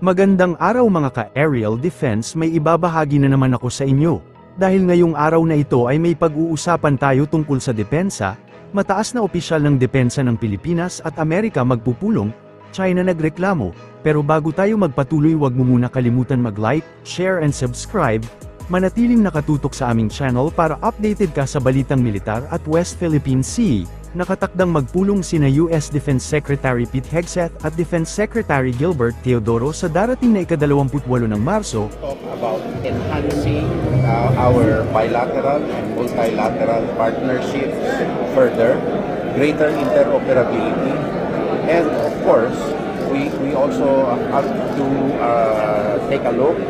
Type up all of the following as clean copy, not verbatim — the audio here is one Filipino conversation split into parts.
Magandang araw mga ka-aerial defense, may ibabahagi na naman ako sa inyo. Dahil ngayong araw na ito ay may pag-uusapan tayo tungkol sa depensa, mataas na opisyal ng depensa ng Pilipinas at Amerika magpupulong, China nagreklamo, pero bago tayo magpatuloy wag mo muna kalimutan mag-like, share and subscribe, manatiling nakatutok sa aming channel para updated ka sa balitang militar at West Philippine Sea. Nakatakdang magpulong sina US Defense Secretary Pete Hegseth at Defense Secretary Gilbert Teodoro sa darating na ika-28 ng Marso. Talk about enhancing our bilateral and multilateral partnerships further, greater interoperability, and of course, we also have to take a look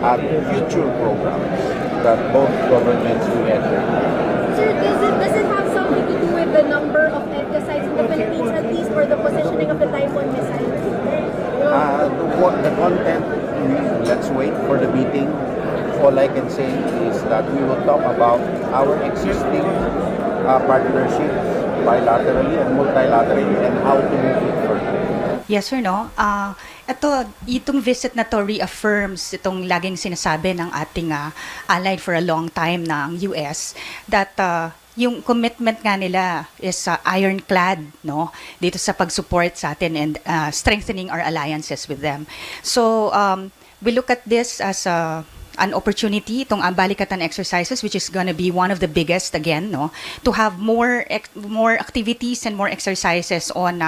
at future programs that both governments will enter. Sir, does it have something to do with the number of EDCA sites in the Philippines, at least for the positioning of the Typhoon missile? The content, let's wait for the meeting. All I can say is that we will talk about our existing partnerships bilaterally and multilaterally and how to move it further. Yes or no? Itong visit na to reaffirms itong laging sinasabi ng ating allied for a long time ng US that yung commitment nga nila is ironclad, no, dito sa pag-support sa atin and strengthening our alliances with them. So we look at this as an opportunity, itong balikatan exercises, which is gonna be one of the biggest again, no, to have more activities and more exercises on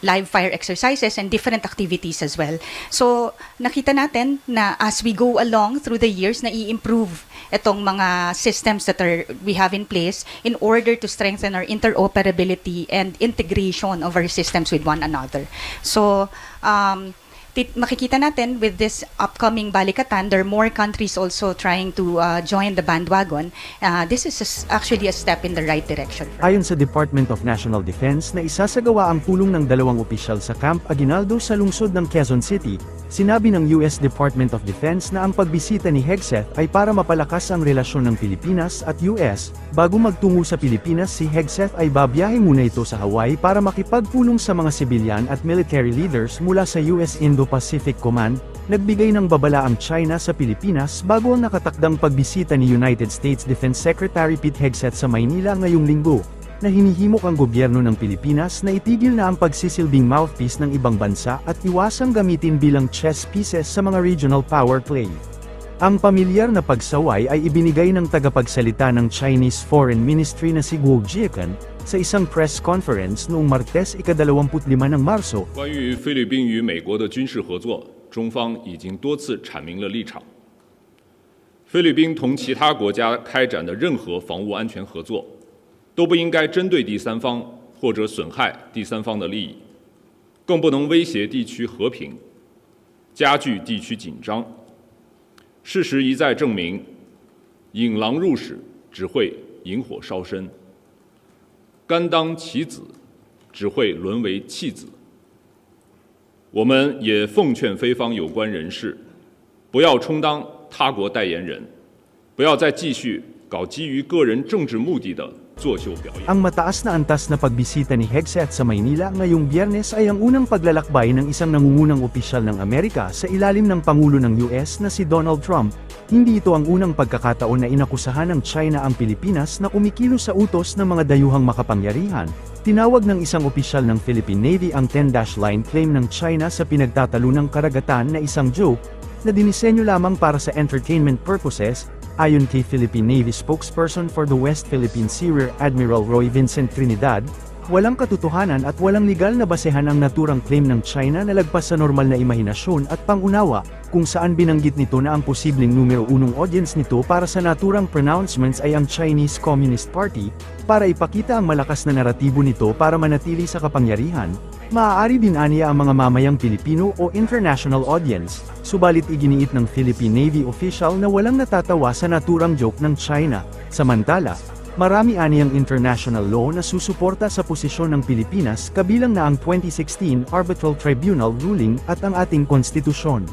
live fire exercises and different activities as well. So nakita natin na as we go along through the years, na i-improve itong mga systems that we have in place in order to strengthen our interoperability and integration of our systems with one another. So makikita natin with this upcoming balikatan, there are more countries also trying to join the bandwagon. This is actually a step in the right direction. Ayon sa Department of National Defense na isasagawa ang pulong ng 2 opisyal sa Camp Aguinaldo sa lungsod ng Quezon City, sinabi ng US Department of Defense na ang pagbisita ni Hegseth ay para mapalakas ang relasyon ng Pilipinas at US. Bago magtungo sa Pilipinas, si Hegseth ay babiyahe muna ito sa Hawaii para makipagpulong sa mga civilian at military leaders mula sa US Indo-Pacific Command. Nagbigay ng babala ang China sa Pilipinas bago ang nakatakdang pagbisita ni United States Defense Secretary Pete Hegseth sa Maynila ngayong linggo, na hinihimok ang gobyerno ng Pilipinas na itigil na ang pagsisilbing mouthpiece ng ibang bansa at iwasang gamitin bilang chess pieces sa mga regional power play. Ang pamilyar na pagsaway ay ibinigay ng tagapagsalita ng Chinese Foreign Ministry na si Guo Jiaquan sa isang press conference noong Martes ika-25 ng Marso. 关于菲律宾与美国的军事合作，中方已经多次阐明了立场。菲律宾同其他国家开展的任何防务安全合作，都不应该针对第三方或者损害第三方的利益，更不能威胁地区和平，加剧地区紧张。事实一再证明，引狼入室只会引火烧身，甘当其子只会沦为弃子。我们也奉劝菲方有关人士，不要充当他国代言人，不要再继续搞基于个人政治目的的作秀表演。 Ang mataas na antas na pagbisita ni Hegseth sa Maynila ngayong Biyernes ay ang unang paglalakbay ng isang nangungunang opisyal ng Amerika sa ilalim ng Pangulo ng US na si Donald Trump. Hindi ito ang unang pagkakataon na inakusahan ng China ang Pilipinas na kumikilos sa utos ng mga dayuhang makapangyarihan. Tinawag ng isang opisyal ng Philippine Navy ang 10-dash line claim ng China sa pinagtatalunang karagatan na isang joke na dinisenyo lamang para sa entertainment purposes. Ayon kay Philippine Navy spokesperson for the West Philippine Sea Rear Admiral Roy Vincent Trinidad, walang katotohanan at walang legal na basehan ang naturang claim ng China na lagpas sa normal na imahinasyon at pangunawa, kung saan binanggit nito na ang posibleng numero 1 audience nito para sa naturang pronouncements ay ang Chinese Communist Party, para ipakita ang malakas na naratibo nito para manatili sa kapangyarihan. Maaari din aniya ang mga mamayang Pilipino o international audience, subalit iginiit ng Philippine Navy official na walang natatawa sa naturang joke ng China. Samantala, marami aniyang international law na susuporta sa posisyon ng Pilipinas, kabilang na ang 2016 Arbitral Tribunal ruling at ang ating konstitusyon.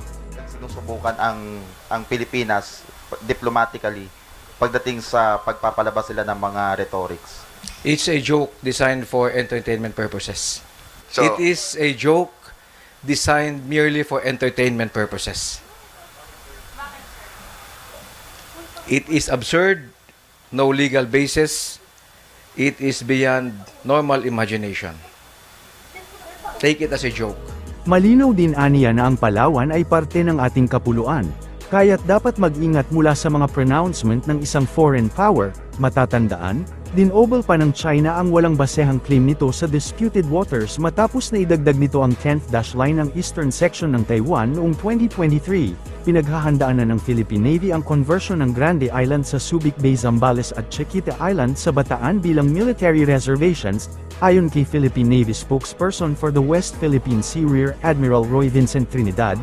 Sinusubukan ang Pilipinas diplomatically pagdating sa pagpapalabas sila ng mga rhetorics. It's a joke designed for entertainment purposes. So, it is a joke designed merely for entertainment purposes. It is absurd, no legal basis. It is beyond normal imagination. Take it as a joke. Malinaw din aniya na ang Palawan ay parte ng ating kapuluan, kaya't dapat mag-ingat mula sa mga pronouncement ng isang foreign power. Matatandaan, dinobel pa ng China ang walang basehang claim nito sa disputed waters matapos na idagdag nito ang 10th dash line ng eastern section ng Taiwan noong 2023. Pinaghahandaan na ng Philippine Navy ang conversion ng Grande Island sa Subic Bay, Zambales at Chiquita Island sa Bataan bilang military reservations, ayon kay Philippine Navy spokesperson for the West Philippine Sea Rear Admiral Roy Vincent Trinidad.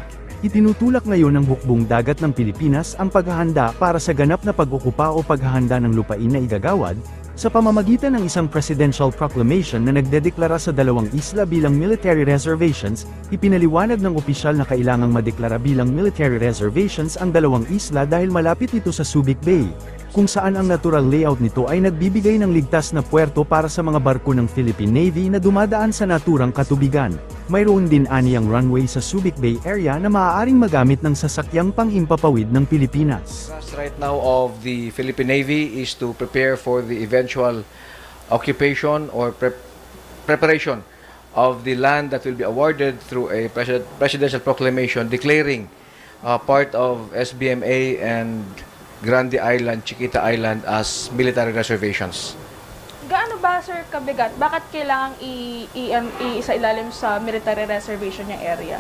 Itinutulak ngayon ng hukbong dagat ng Pilipinas ang paghahanda para sa ganap na pag-okupa o paghahanda ng lupain na igagawad, sa pamamagitan ng isang presidential proclamation na nagdedeklara sa dalawang isla bilang military reservations. Ipinaliwanag ng opisyal na kailangang madeklara bilang military reservations ang dalawang isla dahil malapit ito sa Subic Bay, kung saan ang natural layout nito ay nagbibigay ng ligtas na puerto para sa mga barko ng Philippine Navy na dumadaan sa naturang katubigan. Mayroon din aniyang runway sa Subic Bay area na maaaring magamit ng sasakyang pang-impapawid ng Pilipinas. Right now of the Philippine Navy is to prepare for the eventual occupation or preparation of the land that will be awarded through a presidential proclamation declaring part of SBMA and Grande Island, Chiquita Island as military reservations. Gaano ba, sir, kabigat? Bakit kailangang isa ilalim sa military reservation yung area?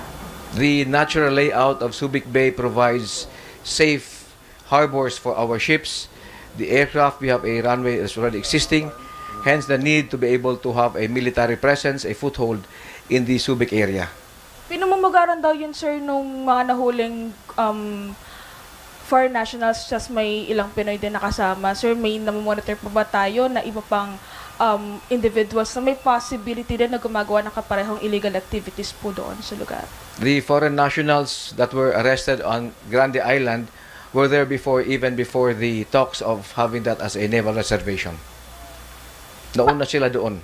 The natural layout of Subic Bay provides safe harbors for our ships. The aircraft, we have a runway that's already existing. Hence, the need to be able to have a military presence, a foothold in the Subic area. Pinamumugaran daw yun, sir, nung mga nahuling foreign nationals, just may ilang Pinoy din nakasama. Sir, may namomonitor pa ba tayo na iba pang individuals na may possibility din na gumagawa ng kaparehong illegal activities po doon sa lugar? The foreign nationals that were arrested on Grande Island were there before, even before the talks of having that as a naval reservation. Nauna sila doon.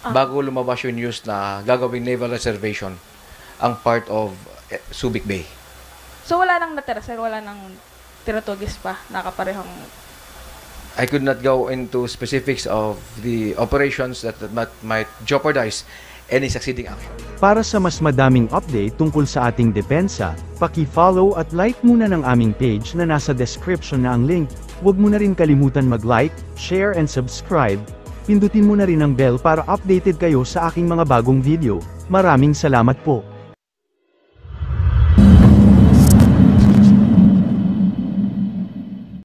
Bago lumabas yung news na gagawing naval reservation ang part of Subic Bay. So wala nang natira, sir? Wala nang tinutugis pa na kaparehong... I could not go into specifics of the operations that might jeopardize any succeeding action. Para sa mas madaming update tungkol sa ating depensa, paki-follow at like muna ng aming page na nasa description na ang link. Huwag mo na rin kalimutan mag-like, share and subscribe. Pindutin mo na rin ang bell para updated kayo sa aking mga bagong video. Maraming salamat po.